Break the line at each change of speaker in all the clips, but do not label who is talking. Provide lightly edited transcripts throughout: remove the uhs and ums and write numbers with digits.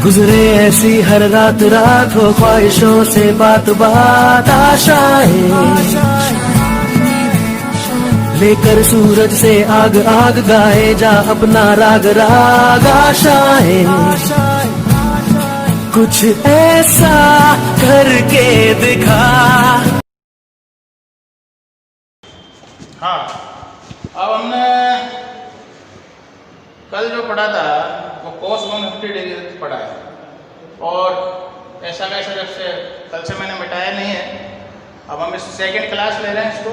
गुजरे ऐसी हर रात रात हो ख्वाहिशों से बात बात आशाएं लेकर सूरज से आग आग गाए जा अपना राग राग आशाएं कुछ ऐसा करके दिखा।
हाँ, अब हमने कल जो पढ़ा था वो cos 150 डिग्री पढ़ा है और ऐसा कैसा जब से कल से मैंने मिटाया नहीं है। अब हम इस सेकंड क्लास ले रहे हैं, इसको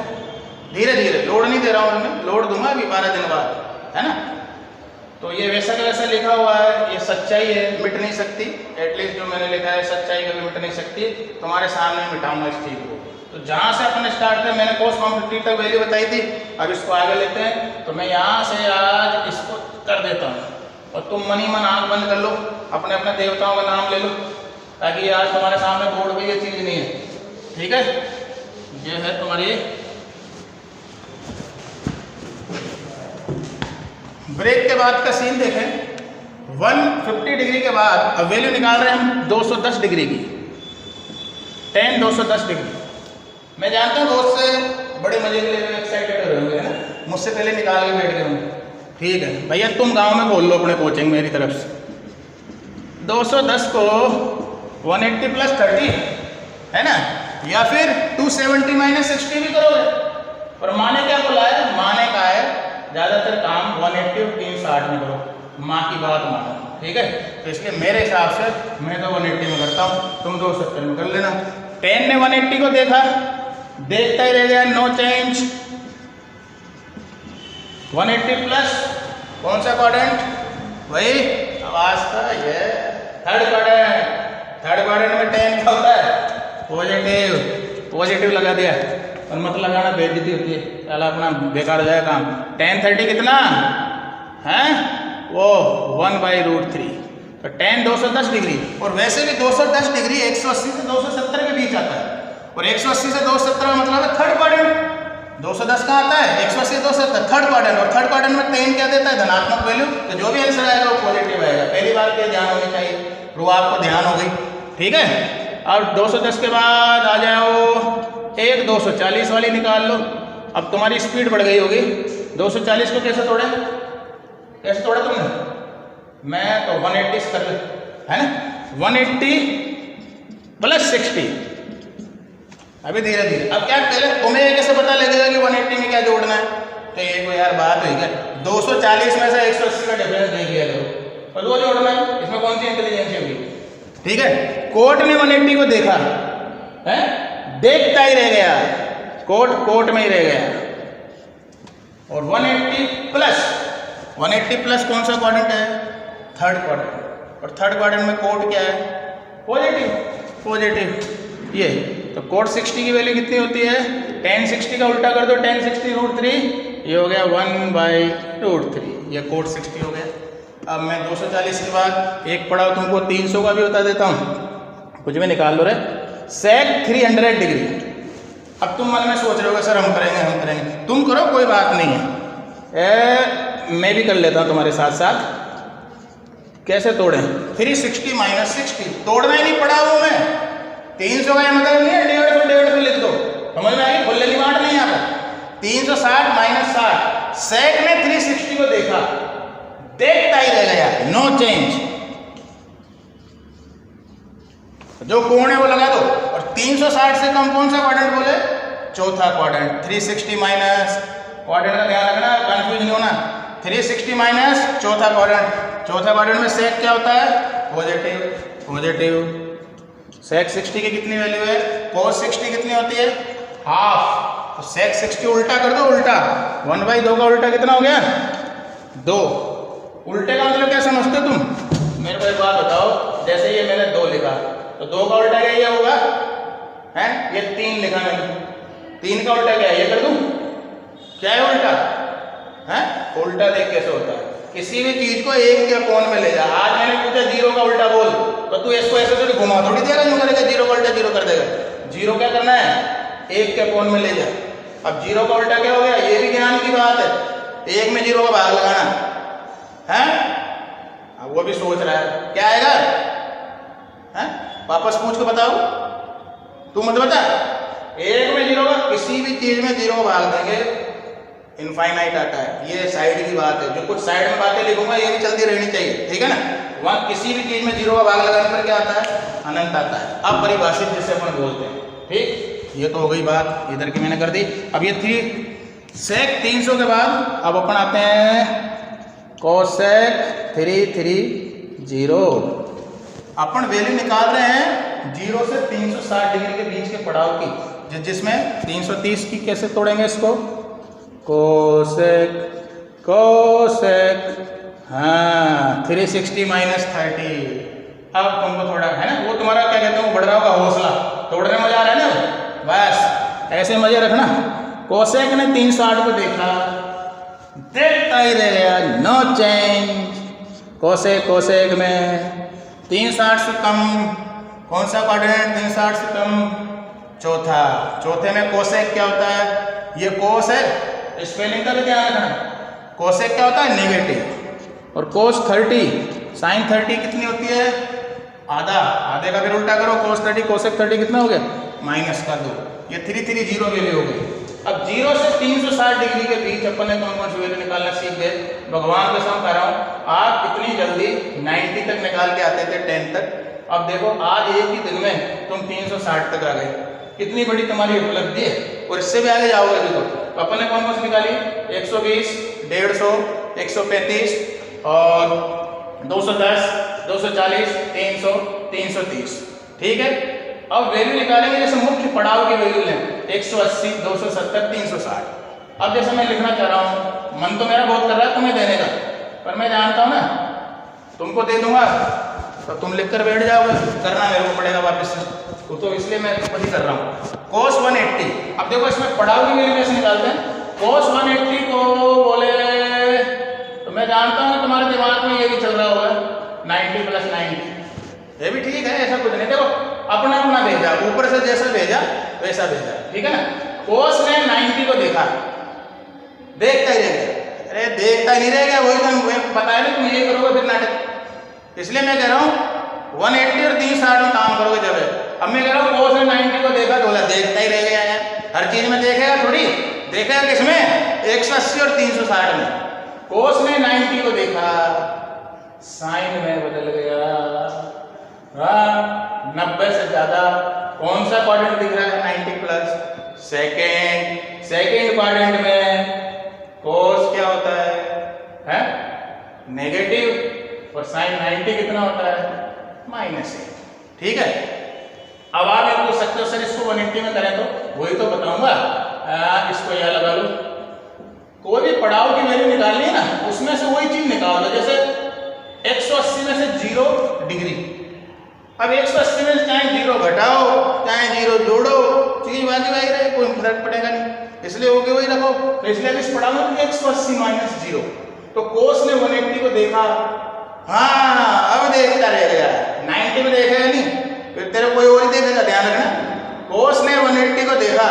धीरे धीरे, लोड नहीं दे रहा हूँ मैं, लोड दूंगा अभी 12 दिन बाद, है ना। तो ये वैसा का वैसा लिखा हुआ है, ये सच्चाई है, मिट नहीं सकती। एटलीस्ट जो मैंने लिखा है सच्चाई कभी मिट नहीं सकती, तुम्हारे सामने मिटाऊंगा इस चीज़ को। तो जहाँ से अपन स्टार्ट थे, मैंने cos 150 तक वैल्यू बताई थी, अब इसको आगे लेते हैं। तो मैं यहाँ से आज इसको कर देता हूँ और तुम मन ही मन आँख बंद कर लो, अपने अपने देवताओं का नाम ले लो, ताकि आज तुम्हारे सामने बोर्ड पे ये चीज़ नहीं है, ठीक है। ये है तुम्हारी ब्रेक के बाद का सीन देखें। 150 डिग्री के बाद अब वैल्यू निकाल रहे हैं हम 210 डिग्री की, tan 210 डिग्री। मैं जानता हूँ बहुत से बड़े मजे के लिए एक्साइटेड हो रहे होंगे, है ना, मुझसे पहले निकाल के बैठ गए होंगे। ठीक है भैया, तुम गांव में बोल लो अपने कोचिंग मेरी तरफ से। 210 को 180 + 30 है ना, या फिर 270 - 60 भी करोगे। पर माने क्या बोला है, माने का है ज़्यादातर काम 180 और 360 में करो, माँ की बात मानो, ठीक है। तो इसलिए मेरे हिसाब से मैं तो 180 में करता हूँ, तुम 270 में कर लेना। tan ने 180 को देखा, देखता ही रह गया, नो चेंज। 180 प्लस कौन सा क्वाड्रेंट, वही आवाज का, ये थर्ड क्वाड्रेंट। थर्ड क्वाड्रेंट में tan क्या होता है, पॉजिटिव। पॉजिटिव लगा दिया और मत लगाना, बेइज्जती होती है, चला अपना बेकार हो जाएगा काम। tan 30 कितना है, वो 1/√3। तो tan 210 डिग्री, और वैसे भी 210 डिग्री 180 से 270 के बीच आता है, और 180 से 270 का मतलब है थर्ड क्वाड्रेंट। 210 कहाँ आता है, 180 से 270 थर्ड क्वाड्रेंट, और थर्ड क्वाड्रेंट में tan क्या देता है, धनात्मक वैल्यू। तो जो भी आंसर आएगा वो पॉजिटिव आएगा। पहली बात ये ध्यान होनी चाहिए, प्रूव आपको ध्यान हो गई, ठीक है। अब 210 के बाद आ जाओ एक 240 वाली निकाल लो। अब तुम्हारी स्पीड बढ़ गई होगी। 240 को कैसे तोड़े, कैसे तोड़ा तुमने, मैं तो 180 से कर ले, है ना। 180 + 60, अभी धीरे धीरे। अब क्या पहले तुम्हें ये कैसे पता लगेगा कि 180 में क्या जोड़ना है। तो ये कोई यार बात हुई क्या, 240 में से 180 का डिफरेंस देख लिया करो और वो जोड़ना है, इसमें कौन सी इंटेलिजेंस होगी, ठीक है। कोर्ट ने 180 को देखा है, देखता ही रह गया, कोर्ट में ही रह गया। और 180 प्लस कौन सा क्वाड्रेंट है, थर्ड क्वाड्रेंट। और थर्ड क्वाड्रेंट में कोर्ट क्या है, पॉजिटिव। ये तो कोट 60 की वैल्यू कितनी होती है, tan 60 का उल्टा कर दो, tan 60√3, ये हो गया 1/√3, ये कोट 60 हो गया। अब मैं 240 के बाद एक पढ़ाओ तुमको 300 का भी बता देता हूँ, कुछ भी निकाल लो रे। sec 300 degree. अब तुम मन में सोच रहे हो सर हम करेंगे, तुम करो, कोई बात नहीं है, मैं भी कर लेता हूँ तुम्हारे साथ साथ। कैसे तोड़ें, 360 - 60 तोड़ना ही नहीं पड़ा हूँ मैं। 300 का मतलब नहीं है 150 लिख दो, समझ में आई, खुले लिमाट नहीं आता। 360 - 60, सेक ने 360 को देखा, देखता ही रह गया, नो चेंज। जो कोण है वो लगा दो, और 360 से कम कौन सा क्वाड्रेंट बोले, चौथा क्वाड्रेंट। 360 माइनस, क्वाड्रेंट का ध्यान रखना, कंफ्यूज नहीं होना। 360 माइनस चौथा क्वाड्रेंट। चौथा क्वाड्रेंट में सेक क्या होता है, पॉजिटिव। सेक 60 की कितनी वैल्यू है, cos 60 कितनी होती है, हाफ। तो सेक 60 उल्टा कर दो, उल्टा 1/2 का उल्टा कितना हो गया, 2। उल्टे का मतलब क्या समझते हो तुम, मेरे को एक बात बताओ, जैसे ये मैंने 2 लिखा, तो 2 का उल्टा क्या होगा, है ये 3 लिखा मैंने, 3 का उल्टा क्या है, ये कर दूं, क्या है उल्टा, है उल्टा देख कैसे होता है। किसी भी चीज को एक के कोण में ले जा। आज मैंने पूछा 0 का उल्टा बोल, तो तू इसको ऐसे थोड़ी घुमा थोड़ी देगा, यूं करेगा 0 का उल्टा 0 कर देगा। 0 क्या करना है, 1 के कोण में ले जा। अब 0 का उल्टा क्या हो गया, ये भी ज्ञान की बात एक में जीरो का भाग लगाना है। अब वो भी सोच रहा है क्या आएगा है, वापस पूछ के बताओ, तू मत बता। एक में जीरो का, किसी भी चीज में जीरो का भाग देंगे इनफाइनाइट आता है। ये साइड की बात है, जो कुछ साइड में बातें लिखूंगा ये भी चलती रहनी चाहिए, ठीक है ना। वहां किसी भी चीज में जीरो का भाग लगाने पर क्या आता है, अनंत आता है। अब परिभाषित जिसे अपन बोलते हैं, ठीक। ये तो हो गई बात, इधर की मैंने कर दी। अब ये थी सेक 300 के बाद अब अपन आते हैं कोसेक 330। अपन वैल्यू निकाल रहे हैं 0 से 360 डिग्री के बीच के पड़ाव की, जिसमें 330 की कैसे तोड़ेंगे इसको, कोसेक कोसेक, हाँ 360 माइनस 30। अब तुमको थोड़ा है ना, वो तुम्हारा क्या कहते हैं, वो बढ़ रहा होगा हौसला, तोड़ने में मजा आ रहा है ना, बस ऐसे मजे रखना। कोसेक ने 360 को देखा, देखता ही रह गया, नो चेंज। कोसेक कोसेक में 360 से कम, कौन सा क्वाड्रेंट 360 से कम, चौथा। चौथे में कोसेक क्या होता है, ये कोस है, स्पेलिंग का भी ध्यान रखना। कोसेक क्या होता है, नेगेटिव। और कोस 30 साइन 30 कितनी होती है, आधा, आधे का फिर उल्टा करो, कोस 30 कोसेक 30 कितना हो गया, माइनस का 2। ये 330 वैल्यू हो गई। अब 0 से 360 डिग्री के बीच अपन ने कौन कौन सी वैल्यू निकालना सीख गए। भगवान कसम कह रहा हूँ, आप इतनी जल्दी 90 तक निकाल के आते थे 10 तक, अब देखो आज एक ही दिन में तुम 360 तक आ गए। कितनी बड़ी तुम्हारी उपलब्धि है, और इससे भी आगे जाओगे देखो। तो अपन ने कौन कौन सी निकाली, 120, 150, 135 और 210, 240, 300, 330, ठीक है। अब वैल्यू निकालेंगे, जैसे मुख्य पड़ाव की वैल्यू लें 180, 270, 360। अब जैसे मैं लिखना चाह रहा हूँ, मन तो मेरा बहुत कर रहा है तुम्हें देने का, पर मैं जानता हूँ ना तुमको दे दूंगा तो तुम लिख कर बैठ जाओगे, करना मेरे को पड़ेगा वापस से, तो इसलिए मैं वही कर रहा हूँ। कोस 180, अब देखो इसमें पड़ाव की वैल्यू कैसे निकालते हैं। कोस 180 को बोले तो मैं जानता हूँ तुम्हारे दिमाग में ये भी चल रहा होगा 90 प्लस 90, ये भी ठीक है, ऐसा कुछ नहीं। देखो अपना अपना भेजा, ऊपर से जैसा भेजा वैसा भेजा, ठीक है ना। कोस ने 90 को देखा, देखता ही रह गया। अरे देखता ही नहीं रह गया, वही तो बताया ना तुम ये करोगे फिर नाटक, इसलिए मैं कह रहा हूँ 180 और 360 में काम करोगे जब है। अब मैं कह रहा हूँ कोस ने 90 को देखा तो बोला देखता ही रह गया यार, हर चीज में देखेगा थोड़ी, देखेगा किसमें, 180 और 360 में। कोस ने 90 को देखा, साइन में बदल गया, 90 से ज्यादा। कौन सा क्वाड्रेंट दिख रहा है 90 प्लस, सेकेंड क्वाड्रेंट में कोस क्या होता है नेगेटिव, और साइन 90 कितना होता है, -1, ठीक है। अब आप ये पूछ सकते हो सर इसको 180 में करें तो, वही तो बताऊंगा। इसको यह लगा लो, कोई भी पड़ाव की वैल्यू निकालनी है ना, उसमें से वही चीज निकाल दो। जैसे 180 में से 0 डिग्री, अब 180 में चाहे 0 घटाओ चाहे 0 जोड़ो, चीज बाकी वही रहे, कोई फर्क पड़ेगा नहीं, इसलिए हो गया वही रखो। तो इसलिए इस पड़ाव में 180 माइनस 0, तो कोस ने 180 को देखा, हाँ अब देखता रह गया, 90 में देखेगा नहीं, फिर तेरे कोई और ही देखेगा, ध्यान रखना। कोस ने 180 को देखा,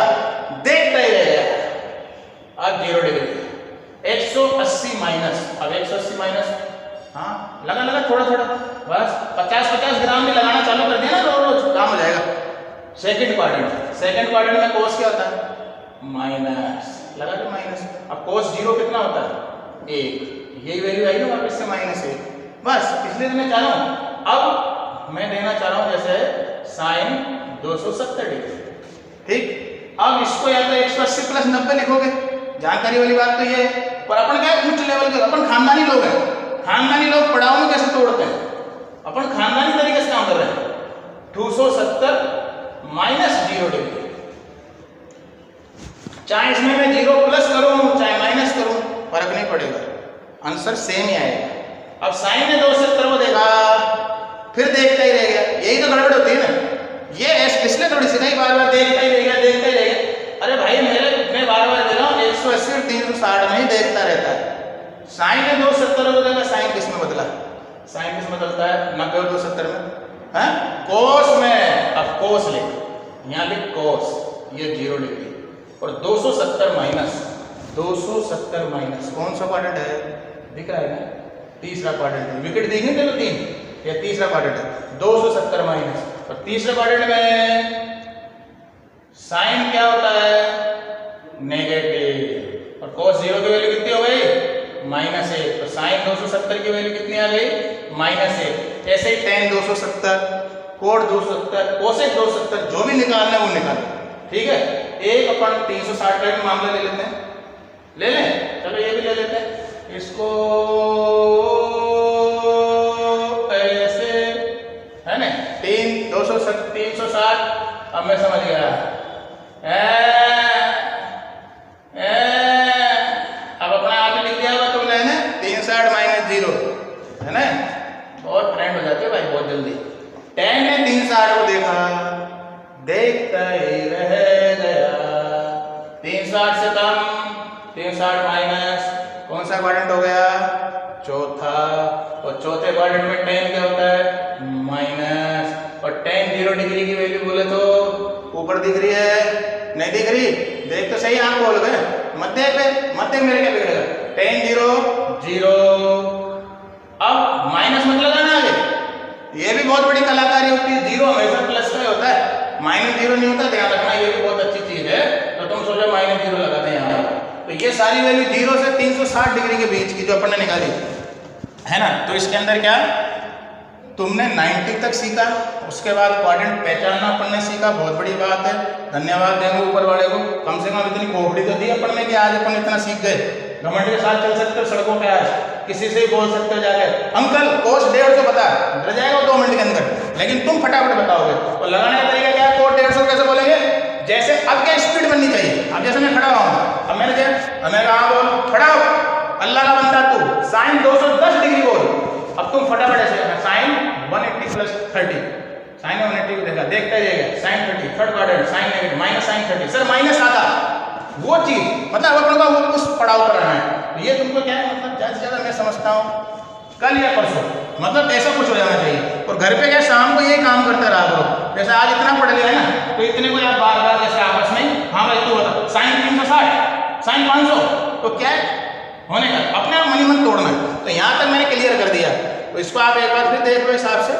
देखता ही रह गया, अब 0 डिग्री, 180 माइनस, अब 180 माइनस, हाँ लगा थोड़ा थोड़ा, बस 50-50 ग्राम भी लगाना चालू कर दिया ना, रोज काम हो जाएगा। सेकंड क्वाड्रेंट में कोस क्या होता है, माइनस, लगा के माइनस। अब कोस 0 कितना होता है, 1, यही वैल्यू आई ना वापस से -1, बस। इसलिए मैं चाह रहा हूँ, अब मैं देना चाह रहा हूँ जैसे साइन 270 डिग्री, ठीक। अब इसको या तो 180 प्लस 90 लिखोगे, जानकारी वाली बात तो ये है। पर अपन क्या है, उच्च लेवल के, अपन खानदानी लोग हैं, खानदानी लोग पड़ाव में कैसे तोड़ते हैं, अपन खानदानी तरीके से काम कर रहे हैं। 270 माइनस 0 डिग्री, चाहे इसमें मैं 0 प्लस करूं चाहे माइनस करूं फर्क नहीं पड़ेगा, आंसर सेम ही आएगा। अब साइन ने 270 को देखा, फिर देखता ही रह गया, यही तो गड़बड़ होती है ना, ये इसलिए थोड़ी सी नहीं, बार बार देखता ही रह गया। अरे भाई मैं बार बार दे रहा हूँ 180 और 360 में ही देखता रहता है। साइन ने 270 को देखा, साइन किस में बदला, साइन किस में बदलता है, 90 और 270 में, है कोस में। अब कोस लिख, यहाँ लिख कोस, ये 0 डिग्री, और 270 माइनस, 270 माइनस, कौन सा क्वाड्रेंट है, दिख रहा है ना, तीसरा क्वाड्रेंट है, विकेट देखने चलो 3, ये तीसरा क्वाड्रेंट है, 270 माइनस। और तीसरे क्वाड्रेंट में साइन क्या होता है, नेगेटिव, और cos 0 की वैल्यू कितनी हो गई, -1, तो साइन 270 की वैल्यू कितनी आ गई, -1। ऐसे ही tan 270, कोड 270, कोसेक 270, जो भी निकालना है वो निकालो, ठीक है। एक अपन 360 का भी मामला ले लेते हैं, ले लें, चलो ये भी ले लेते हैं, इसको ऐसे है ना, 360, अब मैं समझ गया, अब अपना आप ही लिख दिया होगा तुमने, है ना, 360 - 0, है ना, बहुत फ्रेंड हो जाते हो भाई बहुत जल्दी। tan ने 360 को देखा, देखता ही रह गया, 360 से कम, 360 माइनस, कौन सा क्वाड्रेंट हो गया, चौथा, और चौथे क्वाड्रेंट में tan क्या होता है, माइनस, और tan 0 डिग्री की वैल्यू बोले तो ऊपर दिख रही है, नहीं दिख रही, देख तो सही, आंख खोल गए, मत देख मेरे क्या बिगड़ेगा, tan 0, अब माइनस मत लगाना आगे, ये भी बहुत बड़ी कलाकारी होती है, 0 हमेशा प्लस का होता है, -0 नहीं होता, ध्यान रखना, ये भी बहुत अच्छी चीज है, तो तुम सोचो -0 लगाते हैं यहाँ, तो ये सारी वैल्यू 0 से 360 डिग्री के बीच की जो अपन ने निकाली है ना, तो इसके अंदर क्या तुमने 90 तक सीखा, उसके बाद क्वाड्रेंट पहचानना अपन ने सीखा, बहुत बड़ी बात है, धन्यवाद देंगे ऊपर वाले को, कम से कम इतनी खोपड़ी तो दी अपन ने कि आज अपन इतना सीख गए, घमंड के साथ चल सकते हो सड़कों पे, आज किसी से ही बोल सकते हो जाके, अंकल कोस 150 बता, डर जाएगा 2 मिनट के अंदर, लेकिन तुम फटाफट बताओगे, और लगाने का तरीका क्या है, कोस 150 कैसे बोलेंगे, जैसे अब क्या स्पीड बननी चाहिए, अब जैसे मैं खड़ा हुआ, अब मैंने कहा बोल खड़ा हो, अल्लाह का बंदा तू साइन 210 डिग्री बोल, अब तुम फटाफट ऐसे साइन 180 + 30, साइन 180 को देखा, देखते रहिएगा, sine 30, third quadrant, sine negative, minus sine 30, sir minus आधा, वो चीज मतलब अपन को वो उस पड़ाव पर रहना है, तो ये तुमको क्या है, मतलब ज्यादा से ज्यादा मैं समझता हूँ कल या परसों, मतलब ऐसा कुछ हो जाना चाहिए, और घर पे क्या शाम को ये काम करते रहा करो, जैसे आज इतना पढ़ लिया है ना, तो इतने को आप बार बार जैसे आपस में, हाँ भाई तू बता, साइन 360, साइन 500, तो क्या होने का, अपने आप मनी मन तोड़ना है, तो यहाँ तक मैंने क्लियर कर दिया, तो इसको आप एक बार फिर देख लो हिसाब से,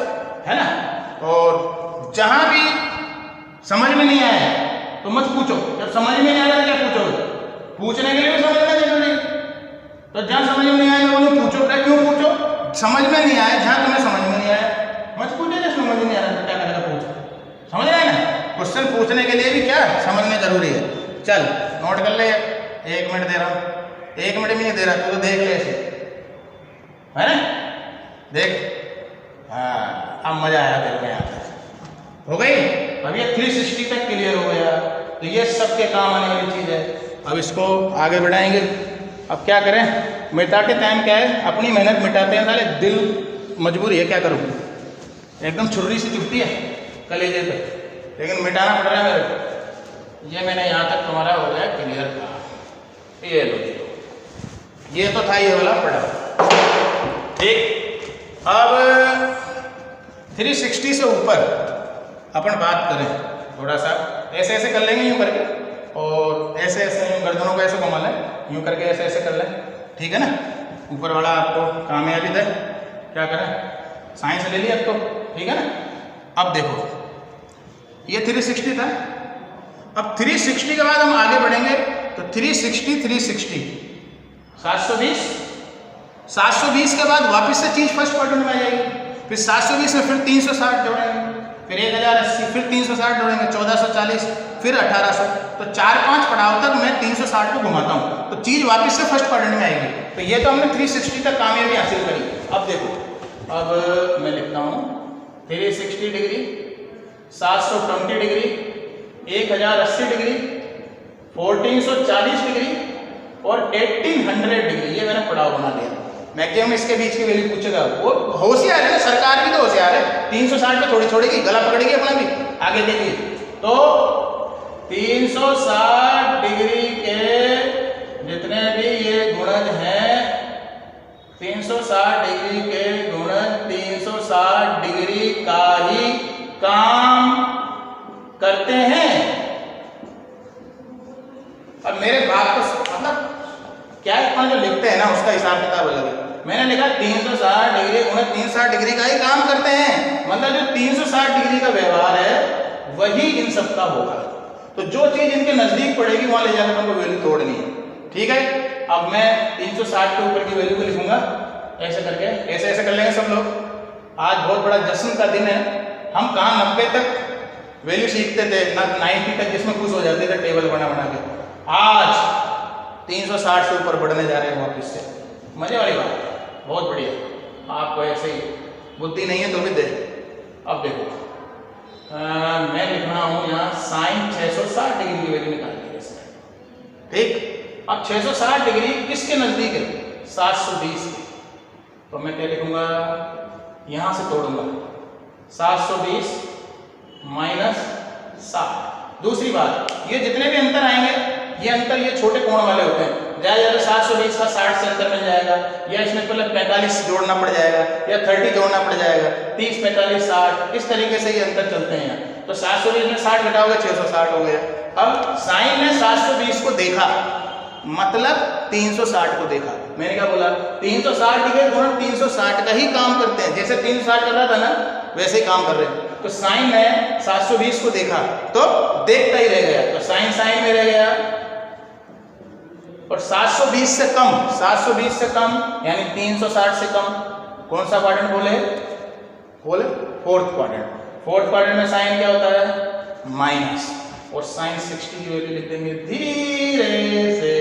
है ना, और जहां भी समझ में नहीं आया तो मत पूछो, जब समझ में नहीं आया तो क्या पूछोगे, पूछने के लिए भी समझना जरूरी, तो जहां समझ में नहीं आया मैं बोलूं पूछो, क्यों पूछो, समझ में नहीं आया, जहां तुम्हें समझ में नहीं आया मत पूछो, जब समझ में नहीं आ रहा तो क्या करेगा, पूछो, समझ रहे हैं ना, क्वेश्चन पूछने के लिए भी क्या समझना जरूरी है। चल नोट कर ले, 1 मिनट दे रहा हूं, 1 मिनट भी नहीं दे रहा, तू तो देख ले ऐसे, है ना, देख, हाँ अब मजा आया तेरे को, यहाँ तक हो गई, अब ये 360 तक क्लियर हो गया, तो ये सबके काम आने वाली चीज है। अब इसको आगे बढ़ाएंगे, अब क्या करें, मिटाते टाइम क्या है, अपनी मेहनत मिटाते हैं, साले दिल मजबूरी है, क्या करूं, एकदम छुर्री सी चुभती है कलेजे पे, लेकिन मिटाना पड़ रहा है मेरे को। ये मैंने यहाँ तक तुम्हारा हो गया क्लियर था, ये लो, ये तो था ये वाला पड़ा, ठीक। अब 360 से ऊपर अपन बात करें, थोड़ा सा ऐसे ऐसे कर लेंगे यूं करके, और ऐसे ऐसे यूं गर्दनों को ऐसे घुमा लें, यूं करके ऐसे ऐसे कर लें, ठीक है ना, ऊपर वाला आपको कामयाबी दे, क्या करें, साइंस ले लिया अब तो, ठीक है ना। अब देखो ये 360 था, अब 360 के बाद हम आगे बढ़ेंगे, तो 360 720 के बाद वापस से चीज फर्स्ट क्वाड्रेंट में आ जाएगी, फिर 720 में फिर 360 जोड़ेंगे, फिर 1080, फिर 360 जोड़ेंगे, 1440, फिर 1800, तो 4-5 पड़ाव तक मैं 360 को घुमाता हूँ, तो चीज वापस से फर्स्ट क्वाड्रेंट में आएगी। तो ये तो हमने 360 तक कामयाबी हासिल करी। अब देखो, अब मैं लिखता हूँ 360 डिग्री, 720 डिग्री, 1080 डिग्री, 1440 डिग्री और 1800 डिग्री, ये मैंने पड़ाव बना लिया। मैक्सिमम इसके बीच की वैल्यू पूछेगा, वो होशियार है ना, सरकार भी तो होशियार है, 360 पे थोड़ी छोड़ेगी, गला पकड़ेगी अपना भी, आगे देखिए, तो 360 डिग्री के जितने भी ये गुणज हैं, 360 डिग्री के गुणज 360 डिग्री का ही काम करते हैं। अब मेरे बात को मतलब अपन जो लिखते हैं ना उसका हिसाब किताब अलग है। मैंने लिखा 360 डिग्री उन्हें 360 डिग्री का ही काम करते हैं, मतलब जो 360 डिग्री का व्यवहार है वही इन सबका होगा। तो जो चीज इनके नजदीक पड़ेगी वहां ले जाकर हमको वैल्यू तोड़नी है। ठीक है, अब मैं 360 के ऊपर की वैल्यू को लिखूंगा ऐसे करके, ऐसे ऐसे कर लेंगे सब लोग। आज बहुत बड़ा जश्न का दिन है। हम कहाँ 90 तक वैल्यू सीखते थे, 90 तक जिसमें खुश हो जाते थे टेबल बना बना के। आज 360 से ऊपर बढ़ने जा रहे हैं वापिस से। मजे वाली बात है, बहुत बढ़िया। आपको ऐसे ही बुद्धि नहीं है तो भी दे। अब देखो मैं लिख रहा हूं यहाँ साइन 660 डिग्री की वैल्यू निकालनी है इसमें। ठीक, अब 660 डिग्री किसके नजदीक है? 720 के। तो मैं क्या लिखूंगा, यहां से तोड़ूंगा 720 माइनस 60। दूसरी बात, ये जितने भी अंतर आएंगे ये अंतर ये छोटे कोण वाले होते हैं। ज्यादा 720 का 60 से अंतर मिल जाएगा, या इसमें पहले 45 जोड़ना पड़ जाएगा, या 30 जोड़ना पड़ जाएगा, 30 45 60 इस तरीके से ये अंतर चलते हैं। तो 720 में 60 घटाओगे 660 हो गया। अब साइन ने 720 को देखा, मतलब 360 को देखा। मैंने क्या बोला, 360 डिग्री गुणन 360 का ही काम करते हैं। जैसे 360 कर रहा था ना वैसे ही काम कर रहे हैं। तो साइन ने 720 को देखा तो देखता ही रह गया, तो साइन साइन में रह गया। और 720 से कम, 720 से कम यानी 360 से कम कौन सा क्वाड्रेंट बोले? Fourth quadrant. फोर्थ क्वाड्रेंट में साइन क्या होता है? माइनस। और साइन 60 की वैल्यू लिख देंगे धीरे से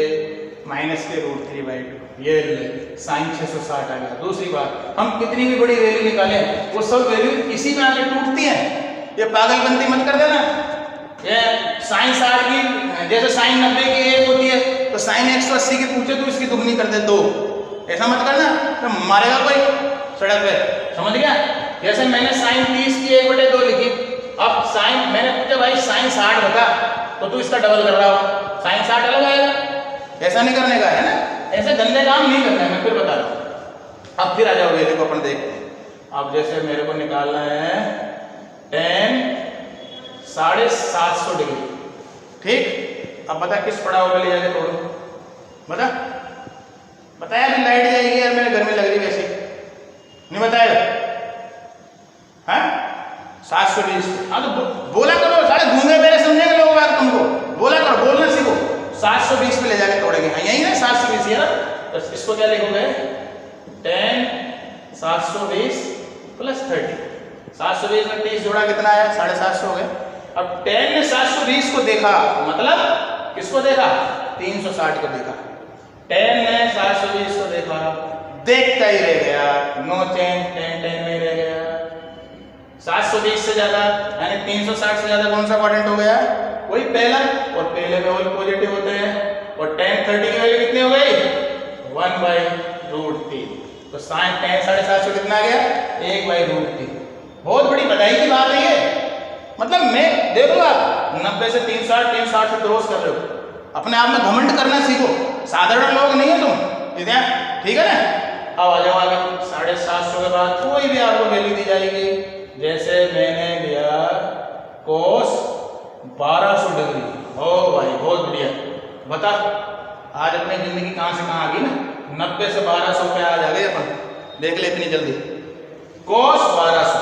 माइनस के √3/2। ये साइन 660 आ गया। दूसरी बात, हम कितनी भी बड़ी वैल्यू निकालें वो सब वैल्यू इसी में आके टूटती है। ये पागलपंती मत कर देना। ये साइन 60 की जैसे साइन 90 की 1 होती है तो साइन 180 की पूछे तो इसकी दुगनी कर दे 2। ऐसा मत करना, तो मारेगा कोई सड़क पे, समझ गया? जैसे मैंने साइन 30 की 1/2 लिखी, अब साइन मैंने पूछा भाई साइन 60 बता, तो तू इसका डबल कर रहा हो, साइन 60 अलग आएगा। ऐसा नहीं करने का है ना, ऐसे गंदे काम नहीं करना है, मैं फिर बता रहा हूं। अब फिर आ जाओगे, देखो अपन देखते हैं। अब जैसे मेरे को निकालना है tan 750 डिग्री। ठीक, अब बता किस पड़ाव में ले जाके तोड़ू? बता, बताया अभी लाइट जाएगी यार, मेरे घर में लग रही वैसे नहीं बताएगा? हाँ 720। हाँ तो बोला करो, सारे घूंगे मेरे समझेंगे लोग बात तुमको। बोला करो, बोलना सीखो। 720 पे ले जाके तोड़ेंगे। हाँ यही है 720 है ना, तो इसको क्या लिखोगे? tan 720 + 30। 720 में 30 जोड़ा कितना आया? 750 हो गए। अब tan ने 720 को देखा, मतलब किसको देखा? 360 को देखा। tan ने 720 को देखा, देखता ही रह गया, नो चेंज, tan में रह गया। 720 से ज्यादा यानी 360 से ज्यादा कौन सा क्वाड्रेंट हो गया? वही पहला, और पहले में ऑल पॉजिटिव होते हैं। और tan 30 की वैल्यू कितनी हो गई? 1/√3। तो साइन tan 750 कितना आ गया? 1/√3। बहुत बड़ी बधाई की बात है ये। मतलब मैं देख लो, आप 90 से 360, 360 से क्रॉस कर रहे हो। अपने आप में घमंड करना सीखो, साधारण लोग नहीं है तुम, ठीक है ना? अब आ जाओ आगे। 750 के बाद कोई भी आपको वैल्यू दी जाएगी। जैसे मैंने लिया cos 1200 डिग्री। ओ भाई बहुत बढ़िया। बता आज अपनी जिंदगी कहां से कहां आ गई ना, 90 से 1200 पे आज आ गए अपन। देख ले इतनी जल्दी। cos 1200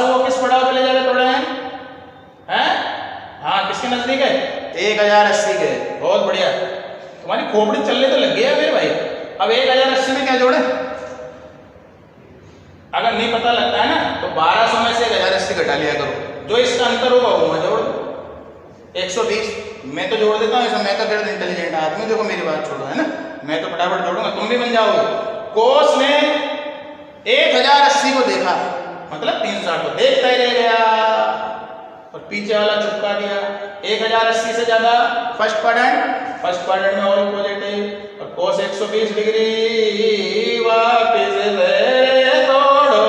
को किस पड़ाव पे ले जाके तोड़े हैं? हाँ किसके नजदीक है? 1080 के। बहुत बढ़िया, तुम्हारी खोपड़ी चलने तो लग गई है मेरे भाई। अब 1080 में क्या जोड़े? अगर नहीं पता लगता है ना तो 1200 में से 1080 घटा लिया करो, जो इसका अंतर होगा वो मैं जोड़ दूं। 120 मैं तो जोड़ देता हूँ ऐसा, मैं तो फिर इंटेलिजेंट आदमी। देखो मेरी बात छोड़ो, है ना, मैं तो फटाफट जोड़ूंगा, तुम भी बन जाओगे। कोस ने 1080 को देखा, मतलब 360 को देखता ही रह गया, और पीछे वाला चिपका दिया। 1080 से ज्यादा फर्स्ट क्वाड्रेंट में ऑल पॉजिटिव, और कोस 120 डिग्री वापस तोड़ो।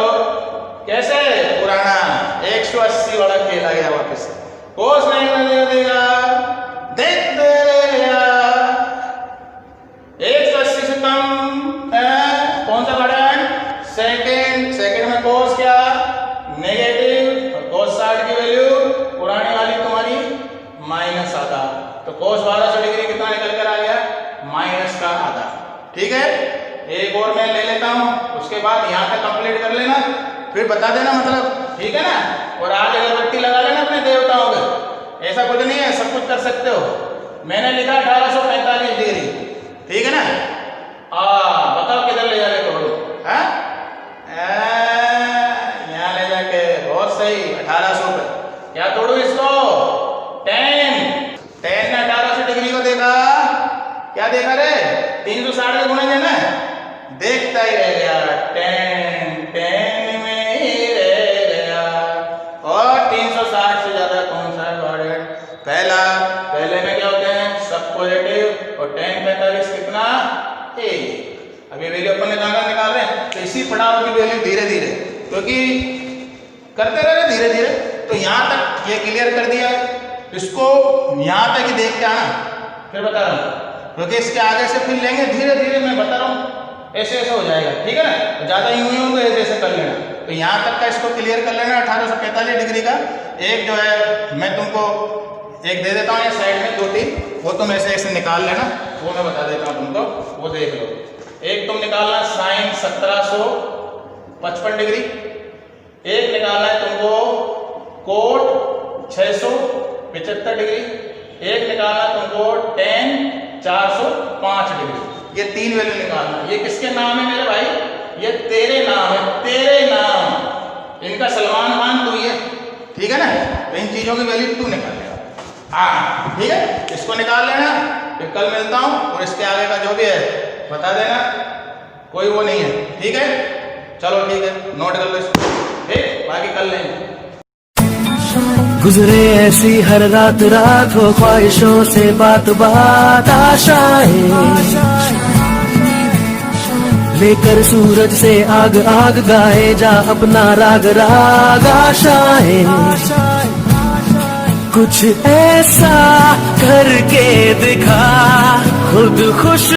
कैसे? पुराना 180 वाला खेल आ गया वापस। कोस नहीं दे देगा, देख देगा 180 से कम है कौन सा क्वाड्रेंट? सेकंड में कोस क्या? नेगेटिव, और कोस 60 की वैल्यू पुरानी वाली तुम्हारी -आधा। तो कोस 1200 डिग्री कितना निकल कर आ गया? ठीक है, एक और मैं ले लेता हूँ, उसके बाद यहाँ तक कंप्लीट कर लेना, फिर बता देना मतलब, ठीक है ना। और आज अगरबत्ती लगा लेना अपने देवताओं के, ऐसा कुछ नहीं है, सब कुछ कर सकते हो। मैंने लिखा 1845 डिग्री, ठीक है ना। बताओ किधर ले जाके तोड़ो, हाँ यहाँ ले जाके, बहुत सही, 1800 पे। क्या तोड़ो इसको, 10 ने 1800 डिग्री को देखा, क्या देखा रे, 360 का गुणज है ना, देखता ही रह गया, 10 में ही रह गया। और 360 से ज्यादा कौन सा है, पहले में क्या होते हैं, सब पॉजिटिव, और 10 45 कितना, अभी वैल्यू अपन ने कहाँ निकाल रहे हैं, तो इसी पड़ाव की वैल्यू धीरे धीरे, क्योंकि करते रहे धीरे धीरे। तो यहाँ तक ये क्लियर कर दिया, इसको यहाँ तक ही देख के आना, फिर बता रहा हूँ, क्योंकि इसके आगे से फिर लेंगे धीरे धीरे, मैं बता रहा हूँ, ऐसे ऐसे हो जाएगा, ठीक है ना। ज्यादा यूं यूं तो ऐसे ऐसे कर लेना, तो यहाँ तक का इसको क्लियर कर लेना। 1845 डिग्री का एक जो है मैं तुमको एक दे देता हूँ, ये साइड में 2-3, वो तुम ऐसे ऐसे निकाल लेना, वो मैं बता देता हूँ तुमको, वो देख लो। एक तुम निकालना साइन 1755 डिग्री, एक निकालना है तुमको कोट 675 डिग्री, एक निकालना तुमको tan 405 डिग्री। ये 3 वैल्यू निकालना। ये किसके नाम है मेरे भाई, ये तेरे नाम है, तेरे नाम, इनका सलमान खान तू ही है, ठीक है ना। तो इन चीजों की वैल्यू तू निकाल लेगा, हाँ ठीक है, इसको निकाल लेना, फिर कल मिलता हूँ, और इसके आगे का जो भी है बता देना, कोई वो नहीं है, ठीक है। चलो ठीक है, नोट कर लो इसको, ठीक, बाकी कल लेंगे।
गुजरे ऐसी हर रात रात हो, ख्वाहिशों से बात बात आशाएं, लेकर सूरज से आग आग गाए जा अपना राग राग आशाएं। कुछ ऐसा करके दिखा खुद खुश